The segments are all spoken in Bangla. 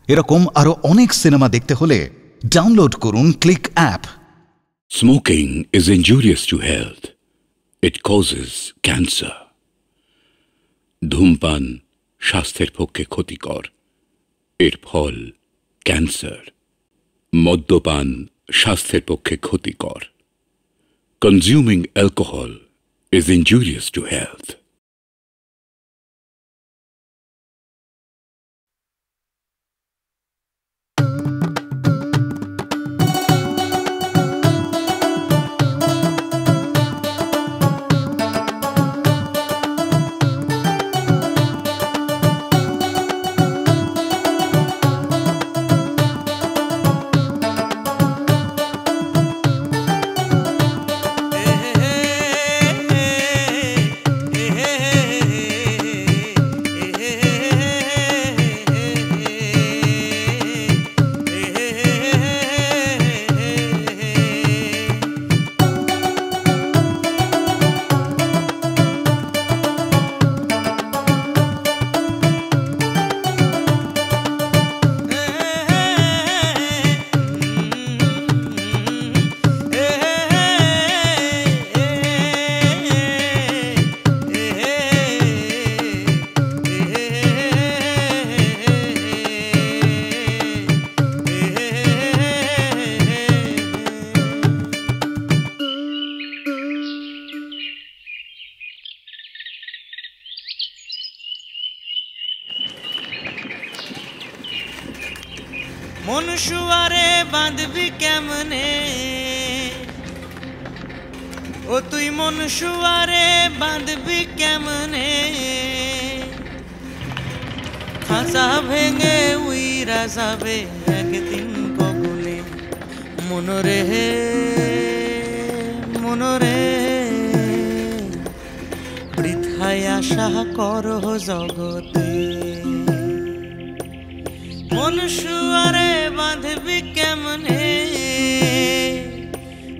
এরকম আরো অনেক সিনেমা দেখতে হলে ডাউনলোড করুন click app. Smoking is injurious to health. It causes cancer. ধূমপান স্বাস্থ্যের পক্ষে ক্ষতিকর, এর ফল ক্যান্সার। মদ্যপান স্বাস্থ্যের পক্ষে ক্ষতিকর। Consuming alcohol is injurious to health. মনুষ্যরে বাঁধবি কেমনে, ও তুই মনুষ্যরে বাঁধবি কেমনে, খাঁচা ভেঙে উইরা যাবে একদিন কবলে। মনরে মনরে বৃথায় আশা করো জগতে, মনুষ্যরে বাঁধবি কেমনে,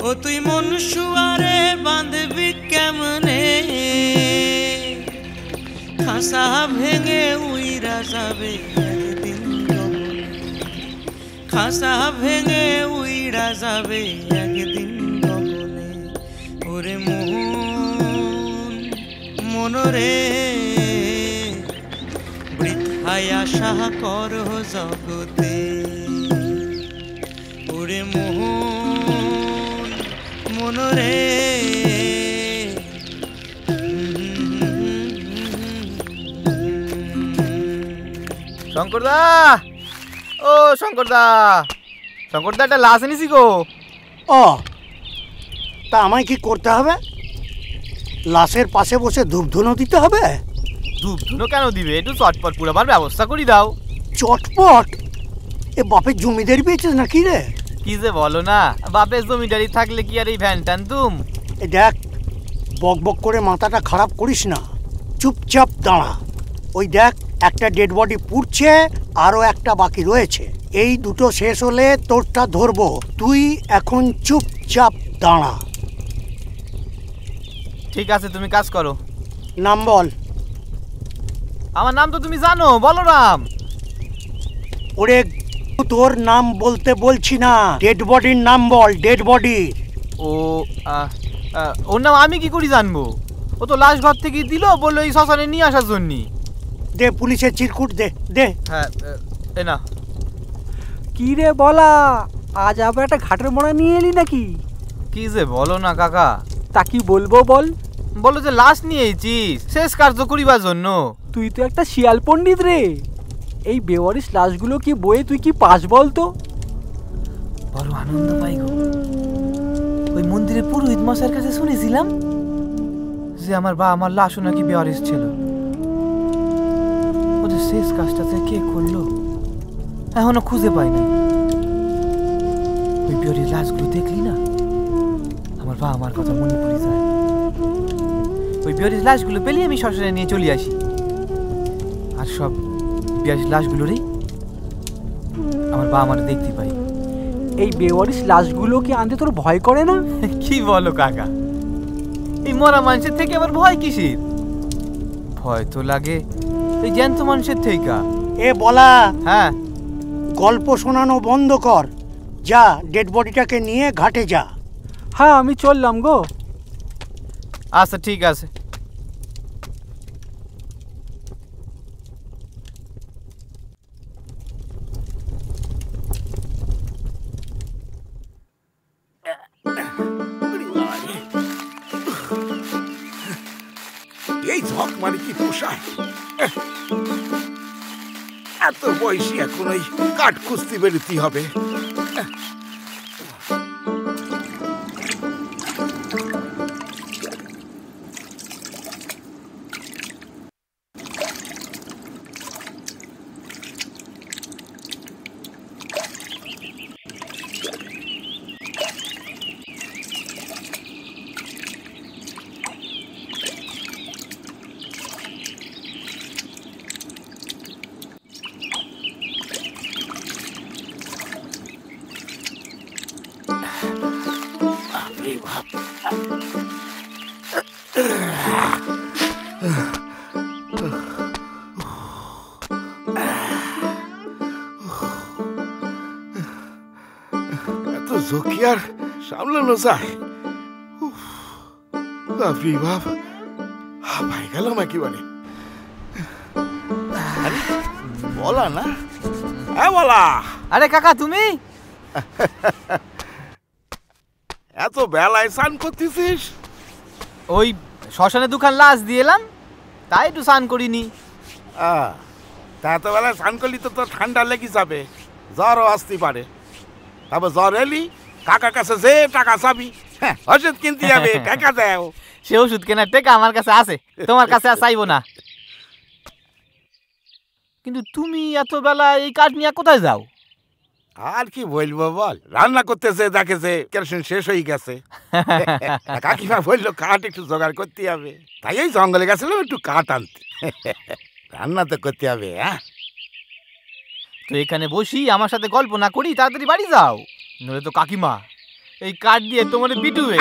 ও তুই মনুষ্যরে বাঁধবি কেমনে, খাঁচা ভেঙে উইরা যাবে একদিন কবলে, খাঁচা ভেঙে উইরা যাবে একদিন কবলে। ওরে মন মনরে বৃথায় আশা করো জগতে, ওরে মোহন মনরে। শঙ্করদা, ও শঙ্করদা, শঙ্করদা একটা লাশ এনেছি গো। ও তা আমায় কি করতে হবে? লাশের পাশে বসে ধূপধুনো দিতে হবে? ধূপধুনো কেন দিবে, একটু চটপট পুরাবার ব্যবস্থা করি দাও। চটপট? এ বাপের জমিদারি পেয়েছিস নাকি রে? কি যে বলো না, বাপের জমিদারি থাকলে কি আর এই ভ্যান টানতুম? এ দেখ, বক বক করে মাথাটা খারাপ করিস না, চুপচাপ দাঁড়া। ওই দেখ, একটা ডেড বডি পুড়ছে, আরও একটা বাকি রয়েছে। এই দুটো শেষ হলে তোরটা ধরবো। তুই এখন চুপচাপ দাঁড়া। ঠিক আছে, তুমি কাজ করো। নাম বল। আমার নাম তো তুমি জানো, বলরাম। ওরে, তোর নাম বলতে বলছি না, ডেড বডির নাম বল, ডেড বডির। ও ওর নাম আমি কি করে জানবো? ও তো লাশ ঘর থেকে দিল, বললো এই শ্মশানে নিয়ে আসার জন্য। দে পুলিশের চিরকুট দে, দে। হ্যাঁ, এ না। কি রে বলা, আজ আবার একটা ঘাটের মোড়া নিয়ে এলি নাকি? কি যে বলো না কাকা। তা কি বলবো বল? বলো যে লাশ নিয়ে এসেছিস শেষ কার্য করিবার জন্য। তুই তো একটা শিয়াল পণ্ডিত রে, এই বেওয়ারিশ লাশগুলো কি বয়ে তুই কি পাস বলতো? বড় আনন্দ পাই গো। ওই মন্দিরে পুরোহিত মশাইয়ের কাছে শুনেছিলাম যে আমার আমার লাশও নাকি বেওয়ারিশ ছিল। ওদের শেষ কাজটা কে করলো এখনো খুঁজে পাই নাই। ওই বেওয়ারিশ লাশগুলো দেখলি না, আমার আমার কথা মনে পড়ে যায়। ওই বেওয়ারিশ লাশগুলো পেলে আমি শ্মশানে নিয়ে চলে আসি, আর সব বেওয়ারিশ লাশগুলোরই আমার আমার দেখতে পাই। এই বেওয়ারিশ লাশগুলো কি আনতে তোর ভয় করে না? কি বলো কাকা, এই মরা মানুষের থেকে আবার ভয় কিসের? ভয় তো লাগে এই জ্যান্ত মানুষের থেকে। এ বলা, হ্যাঁ গল্প শোনানো বন্ধ কর, যা ডেড বডিটাকে নিয়ে ঘাটে যা। হ্যাঁ আমি চললাম গো। আচ্ছা ঠিক আছে। এই ঝক মানে কি পোষায়? এত বয়সী এখন ওই কাঠ কুস্তি বেরোতে হবে। এত ঝক্কি আর সামলানো যায়? বাপরে বাপ, হাঁপাই গেলাম একেবারে। বলা না, হ্যাঁ বলা। আরে কাকা তুমি এত বেলায় স্নান করতেছিস? ওই শ্মশানে দুখান লাশ দিয়ে এলাম, তাই একটু স্নান করিনি। তা এত বেলায় স্নান করলি তো তোর ঠান্ডা লেগে যাবে, জ্বরও আসতে পারে। তারপর জ্বর এলি কাকার কাছে যে টাকা চাবি, ওষুধ কিনতে যাবে, টাকা দেও। সে ওষুধ কেনার টাকা আমার কাছে আছে, তোমার কাছে আর চাইবো না। কিন্তু তুমি এত বেলা এই কাঠ নিয়ে কোথায় যাও? আর কি বলবো বল, রান্না করতেছে দেখেছে কেরোসিন শেষ হয়ে গেছে। কাকিমা বললো কাঠ একটু জোগাড় করতে হবে, তাই এই জঙ্গলে গেছিলাম একটু কাঠ আনতে। রান্না তো করতে হবে। হ্যাঁ তো এখানে বসি আমার সাথে গল্প না করি তাড়াতাড়ি বাড়ি যাও, নইলে তো কাকিমা এই কাঠ দিয়ে তোমার পিটুবে।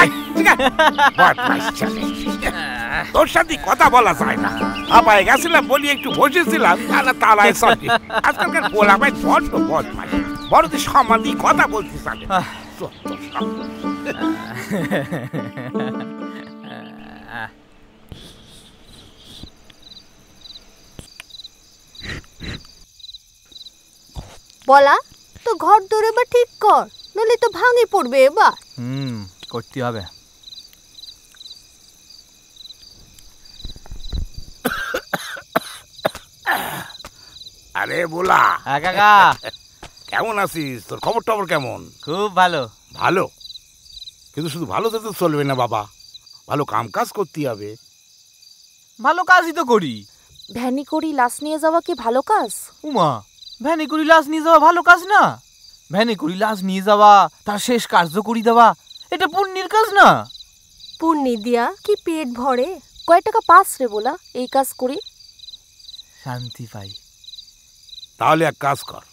তোর সাথে কথা বলা যায় না। আপায় গেছিলাম বলি একটু বসেছিলাম, তালায় সবজি। আজকালকার বলা ভাই বড্ড বদমাশ, বড়দের সম্মান দিয়ে কথা বলতে চালে। বলা তো ঘর দৌড়ে বা ঠিক কর, নইলে তো ভাঙে পড়বে এবার। করতে হবে। আরে বলা, হ্যাঁ কাকা কেমন আছিস? তোর খবর টবর কেমন? খুব ভালো। ভালো? কিন্তু শুধু ভালো তো চলবে না বাবা, ভালো কাম কাজ করতে হবে। ভালো কাজই তো করি। ভ্যানি করি লাশ নিয়ে যাওয়া কি ভালো কাজ? উমা, ভ্যানে করি লাশ নিয়ে যাওয়া ভালো কাজ না? ভ্যানে করি লাশ নিয়ে যাওয়া, তার শেষ কার্য করি দেওয়া, এটা পুণ্যের কাজ না? পুণ্যি দিয়া কি পেট ভরে? কয় টাকা পাস রে বলা এই কাজ করি? শান্তি পাই। তাহলে এক কাজ কর,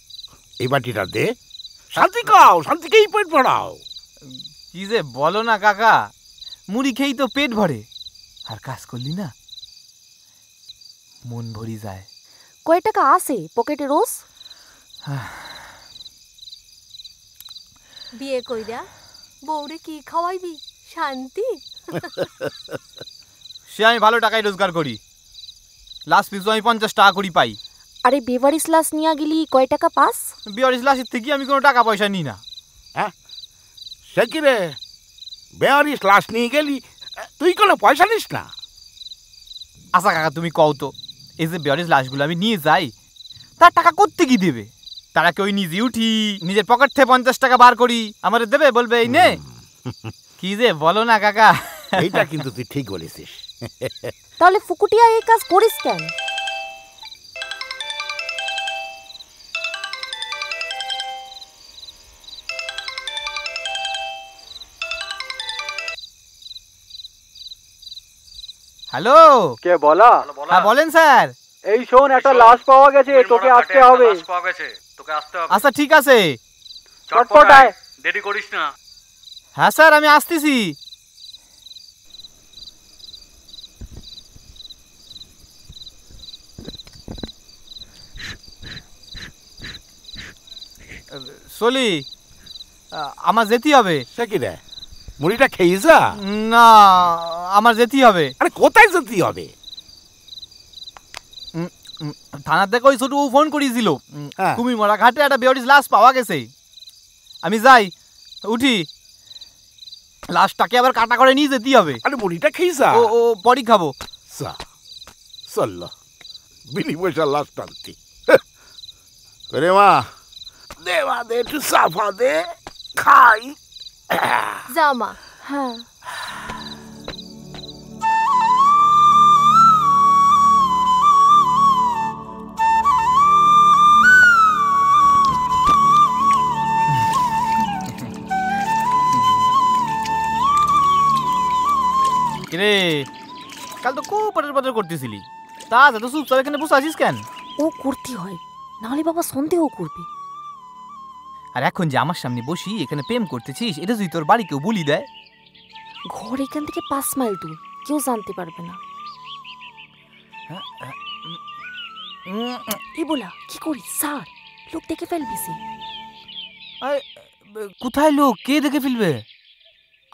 এই বাটিটা দে, শান্তি খাও, শান্তিকেই পেট ভরাও। কি যে বলো না কাকা, মুড়ি খেয়েই তো পেট ভরে, আর কাজ করলি না মন ভরি যায়। কয় টাকা আসে পকেটে রোজ? বিয়ে কইরা বউরে কি খাওয়াইবি? শান্তি? সে আমি ভালো টাকায় রোজগার করি, লাস্ট পিছু আমি 50 টাকা করি পাই। আরে বেভারিস লাশ নিয়ে গেলি কয় টাকা পাস? বিয়ারিস লাশের থেকে আমি কোনো টাকা পয়সা নিই না। হ্যাঁ সে কি রে, বেয়ারিস লাশ নিয়ে গেলি, তুই কোনো পয়সা নিস না? আচ্ছা কাকা তুমি কও তো, এই যে বিয়ারিস লাশগুলো আমি নিয়ে যাই, তার টাকা কোত্থেকে কি দেবে? তারা কি ওই নিজে উঠি নিজের পকেট থেকে 50 টাকা বার করি আমারে দেবে, বলবে এই নে? কি যে বলো না কাকা। এইটা কিন্তু তুই ঠিক বলেছিস। তাহলে ফুকুটিয়া এই কাজ করিস কেন? হ্যালো, কে বলা? হ্যাঁ বলেন স্যার। এই শোন, একটা লাশ পাওয়া গেছে, তোকে আসতে হবে। আচ্ছা ঠিক আছে, চটপট আয়, দেরি করিস না। হ্যাঁ স্যার আমি আসতেছি। চলি, আমার যেতে হবে। সে কি রে, মুড়িটা খেয়ে যা। না, আমার যেতে হবে। আরে কোথায় যেতে হবে? থানার থেকে ওই ছোট ফোন করেছিল, হ্যাঁ। কুমিরমারা ঘাটে একটা বেওয়ারিশ লাশ পাওয়া গেছে। আমি যাই, উঠি। লাশটাকে আবার কাটা করে নিয়ে যেতে হবে। আরে মুড়িটা খেয়ে যা। ও পরই খাবো। যা, চল বিনি পয়সা লাশ টানতি। রে মা, দে মা, দে একটু সাফা দে, খাই। যা মা। হ্যাঁ রে, কাল তো খুব পটার পটার করতেছিলি, তা তো চুপচাপ এখানে বসে আছিস কেন? ও করতে হয়, নাহলে বাবা সন্দেহ করবে। আর এখন যে আমার সামনে বসি এখানে প্রেম করতেছিস, এটা যদি তোর বাড়ি কেউ বলি দেয়? ঘর এখান থেকে 5 মাইল দূর, কেউ জানতে পারবে না। এ বলা কি করি স্যার, লোক দেখে ফেলবি সে। কোথায় লোক, কে দেখে ফেলবে?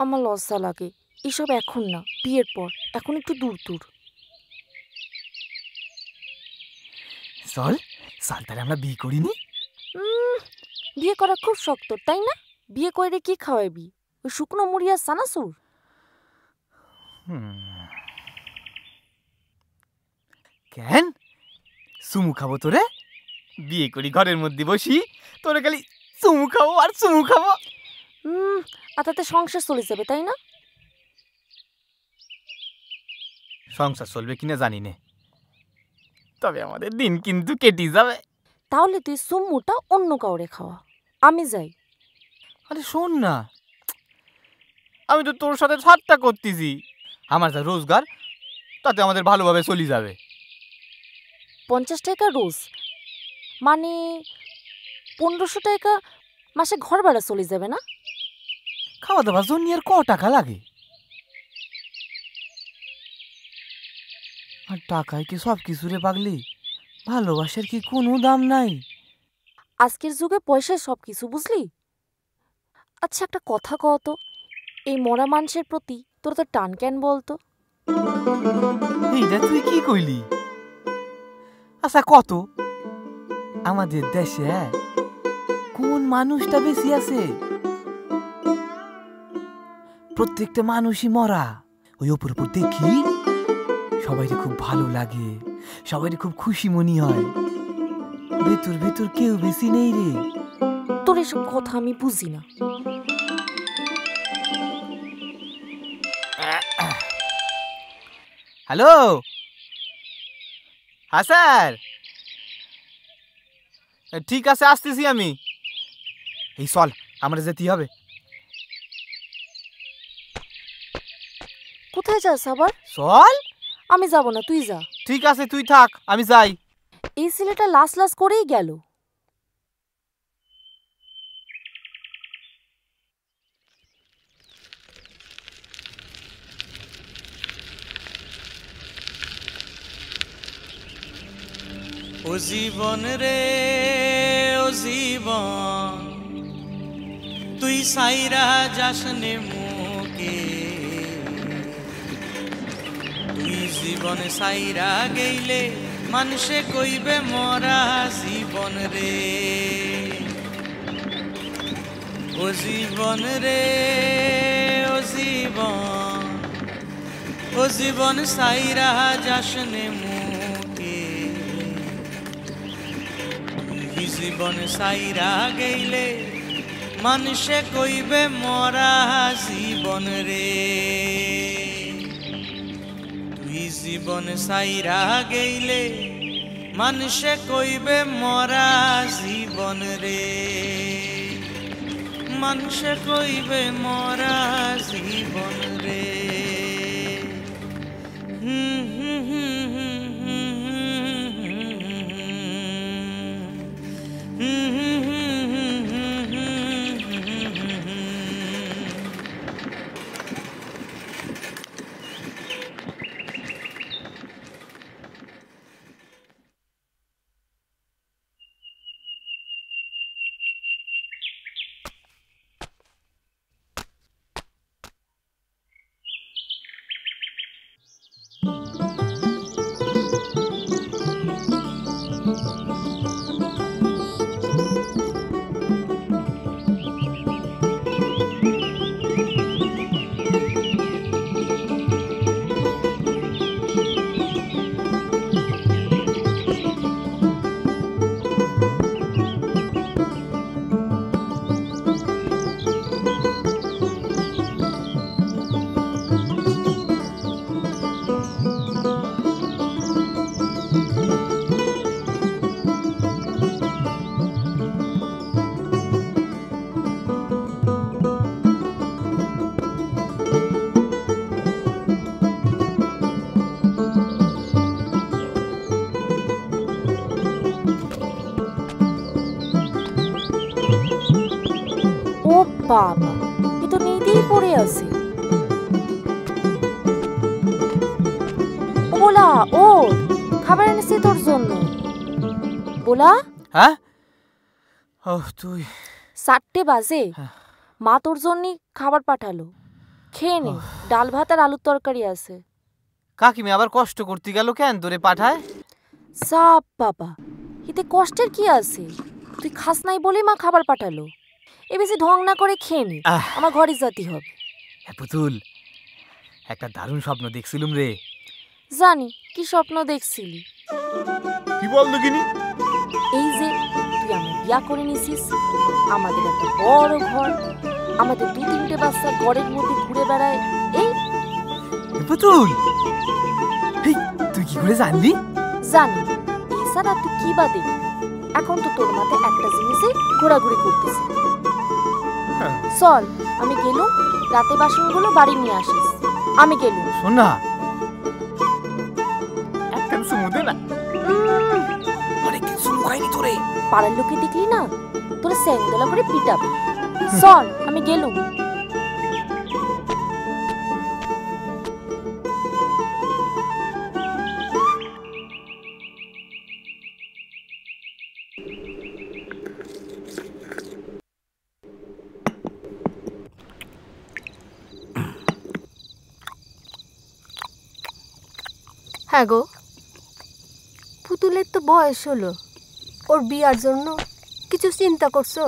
আমার লজ্জা লাগে, এসব এখন না, বিয়ের পর, এখন একটু দূর দূর। চল চল, তাহলে আমরা বিয়ে করিনি? বিয়ে করা খুব শক্ত, তাই না? বিয়ে করে কি খাওয়াবি? ওই শুকনো মুড়ি আর সানাসুর? কেন চুমু খাবো তোরে? বিয়ে করি ঘরের মধ্যে বসি, তোরে খালি চুমু খাবো আর চুমু খাবো। আর তাতে সংসার চলে যাবে, তাই না? সংসার চলবে কিনা জানি না, তবে আমাদের দিন কিন্তু কেটে যাবে। তাহলে তুই চুম্মুটা অন্য কাউরে খাওয়া, আমি যাই। আরে শোন না, আমি তো তোর সাথে ঠাট্টা করতেছি। আমার যা রোজগার তাতে আমাদের ভালোভাবে চলে যাবে। 50 টাকা রোজ, মানে 1500 টাকা মাসে ঘর ভাড়া চলে যাবে না? খাওয়া দাওয়ার জন্য আর টাকা লাগে? আর টাকায় কি সব কিছু রে পাগলি? ভালোবাসার কি কোনো দাম নাই? আজকের যুগে পয়সায় সব কিছু, বুঝলি? আচ্ছা একটা কথা কও তো, এই মরা মানুষের প্রতি তোর তো টান কেন বলতো? এইটা তুই কি কইলি? আচ্ছা কত, আমাদের দেশে কোন মানুষটা বেশি আছে? প্রত্যেকটা মানুষই মরা। ওই ওপর উপর দেখি সবাই খুব ভালো লাগে, সবাই খুব খুশি মনে হয়, ভেতর ভেতর কেউ বেশি নেই রে। তোর এসব কথা আমি বুঝি না। হ্যালো, হ্যাঁ স্যার, ঠিক আছে আসতেছি আমি। এই চল, আমরা যেতে হবে। কোথায় যাস আবার? চল। আমি যাব না, তুই যা। ঠিক আছে তুই থাক, আমি যাই। এই ছেলেটা লাস লাস করেই গেল। ও জীবন রে ও জীবন, তুই সাইরা যাসনে মুকে, তুই জীবন সাইরা গেইলে মানুষে কইবে মরা জীবন রে। ও জীবন রে ও জীবন, ও জীবন সাইরা যাসনে মুকে, তুই জীবন সাইরা গেইলে মানুষে কইবে মরা জীবন রে। তুই জীবন সাইরা গেইলে মানুষে কইবে মরা জীবন রে, মানুষে কইবে মরা জীবন রে। বাবা, এ তো নিতেই পড়ে আছে। বোলা, ও খাবার এনেছি তোর জন্য। বোলা, হ্যাঁ? ও তুই 4টে বাজে, মা তোর জন্য খাবার পাঠালো, খেয়ে নে। ডাল ভাত আর আলুর তরকারি আছে। কাকিমা আবার কষ্ট করতে গেল কেন তোরে পাঠায়? সাপ বাবা, এতে কষ্টের কি আছে? তুই খাস নাই বলেই মা খাবার পাঠালো। এ বেশি ঢং না করে খেয়ে নে, আমার ঘরে যেতে হবে। পুতুল, একটা দারুণ স্বপ্ন দেখছিলুম রে। জানি কি স্বপ্ন দেখছিলি। কি বল দেখিনি? এই যে তুই আমার বিয়া করে নিছিস, আমাদের একটা বড় ঘর, আমাদের 2-3টে বাচ্চা ঘরের মধ্যে ঘুরে বেড়ায়। এই পুতুল, তুই কি করে জানলি? জানি, এছাড়া তুই কি বা দেখবি? এখন তো তোর মাথায় একটা জিনিসে ঘোরাঘুরি করতেছে। চল আমি গেলুম, রাতে বাসনগুলো বাড়ি নিয়ে আসিস। আমি গেলুম। শোন না, একটা চুমু দে না। অনেক কিছু লুকাইনি তোরে। পাড়ার লোকে দেখলি না তোরা স্যাংদোলা করে পিটাবে। চল আমি গেলুম। হ্যাঁ গো, পুতুলের তো বয়স হলো, ওর বিয়ার জন্য কিছু চিন্তা করছো?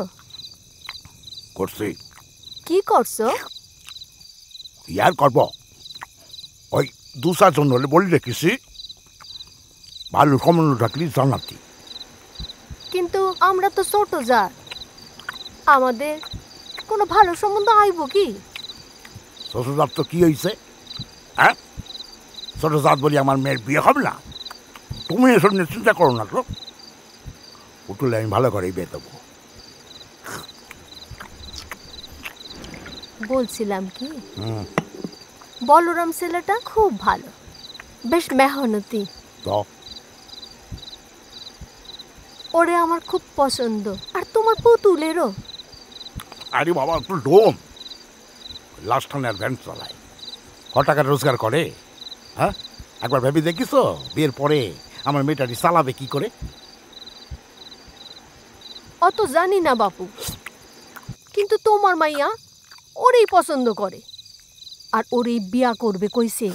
করছি। কি করছো? ইয়ার করব, ওই 2-4 জন হলে বলি রেখেছি, ভালো সম্বন্ধ থাকলে জানাতি। কিন্তু আমরা তো ছোট জাত, আমাদের কোনো ভালো সম্বন্ধ আইব কি? ছোট জাত তো কি হয়েছে? হ্যাঁ, ছোট জাত বলি আমার মেয়ের বিয়ে হবে না? তুমি এসব নিয়ে চিন্তা করো না তো। পুতুলে আমি ভালো করেই বিয়ে দেবো। বলছিলাম কি, বলরাম ছেলেটা খুব ভালো, বেশ মেহনতি। ওরে আমার খুব পছন্দ, আর তোমার পুতুলেরও। আরে বাবা, একটু ডোম, লাস্ট টানের ভ্যান চালায়, ক টাকা রোজগার করে। হ্যাঁ, একবার ভেবে দেখিস বিয়ের পরে আমার মেয়েটারি চালাবে কি করে? অত জানি না বাপু, কিন্তু তোমার মাইয়া ওরেই পছন্দ করে, আর ওরেই বিয়া করবে কইছে।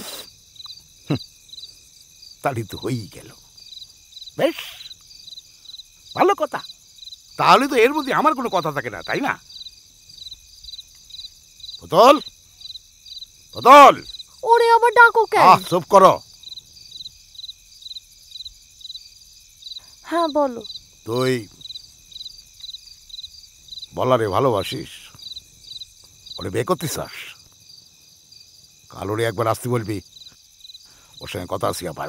তাহলে তো হয়েই গেল, বেশ ভালো কথা। তাহলে তো এর মধ্যে আমার কোনো কথা থাকে না, তাই না? পুতুল, পুতুল, ওরে আবার ডাকো কেন? চুপ করো। হ্যাঁ বলো। তুই বলারে ভালোবাসিস? ওরে বিয়ে করতে চাস? কালোরে একবার আসতে বলবি, ওর সঙ্গে কথা আসি আবার।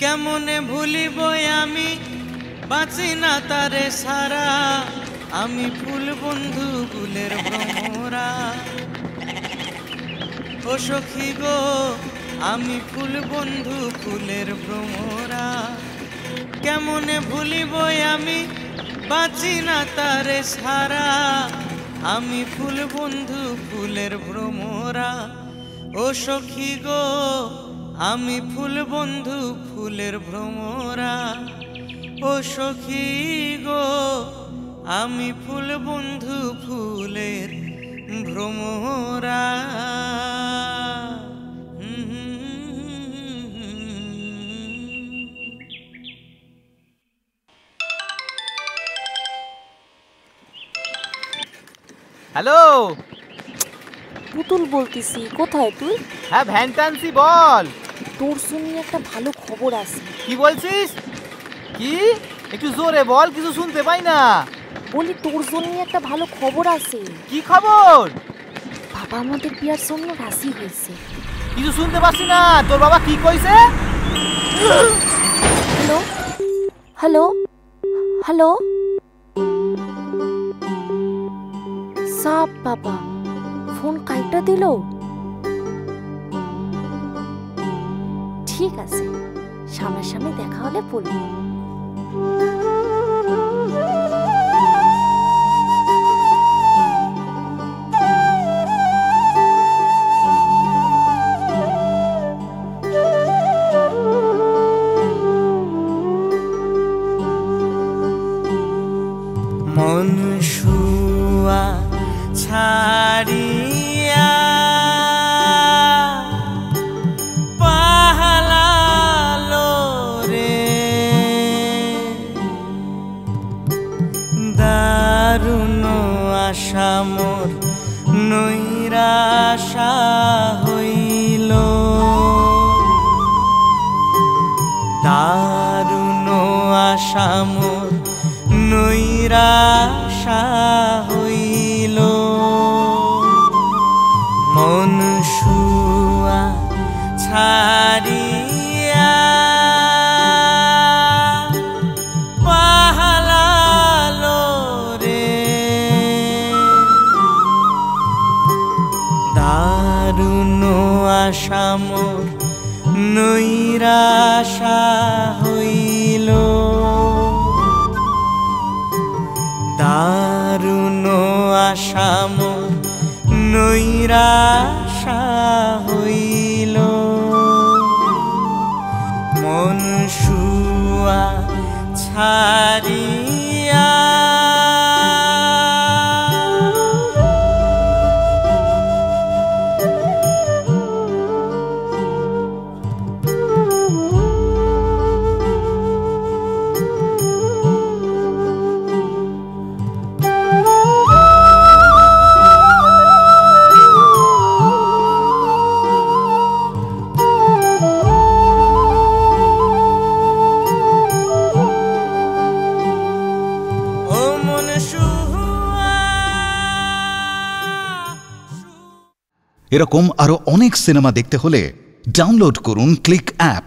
কেমনে ভুলিব আমি, বাঁচি না তারে সারা, আমি ফুল বন্ধু ফুলের ভ্রমরা। ও সখী গো, আমি ফুল বন্ধু ফুলের ভ্রমরা। কেমনে ভুলিব আমি, বাঁচি না তারে সারা, আমি ফুল বন্ধু ফুলের ভ্রমরা। ও সখী গো, আমি ফুল বন্ধু ফুলের ভ্রমরা। ও সখী গো, আমি ফুল বন্ধু ফুলের ভ্রমরা। হ্যালো, পুতুল বলতেছি, কোথায় তুই? হ্যাঁ ভ্যান টানছি, বল। তোর শুনি একটা ভালো খবর আছে। কি বলছিস? কি? একটু জোরে বল, কিছু শুনতে পাই না। বলি তোর জন্য একটা ভালো খবর আছে। কি খবর? বাবা আমাদের বিয়ার জন্য রাজি হয়েছে। কিছু শুনতে পাচ্ছি না, তোর বাবা কি কইছে? হ্যালো হ্যালো হ্যালো, সাপ বাবা, ফোন কাইটা দিল। ঠিক আছে, সামনাসামনি দেখা হলে বলবো। মনসুয়া ছাড়িয়া পাহালালো রে, দারুণ আশা মোর নৈরাশা হইল, দারুণ আশা মোর নৈরাশা হইল। মনসুয়া ছাড়িয়া পাহালালো রে, দারুণ আশা মোর নৈরাশা হইল, দারুণ আশা মোর নৈরাশা হইল। মনসুয়া ছাড়িয়া এরকম আরো অনেক সিনেমা দেখতে হলে ডাউনলোড করুন ক্লিক অ্যাপ।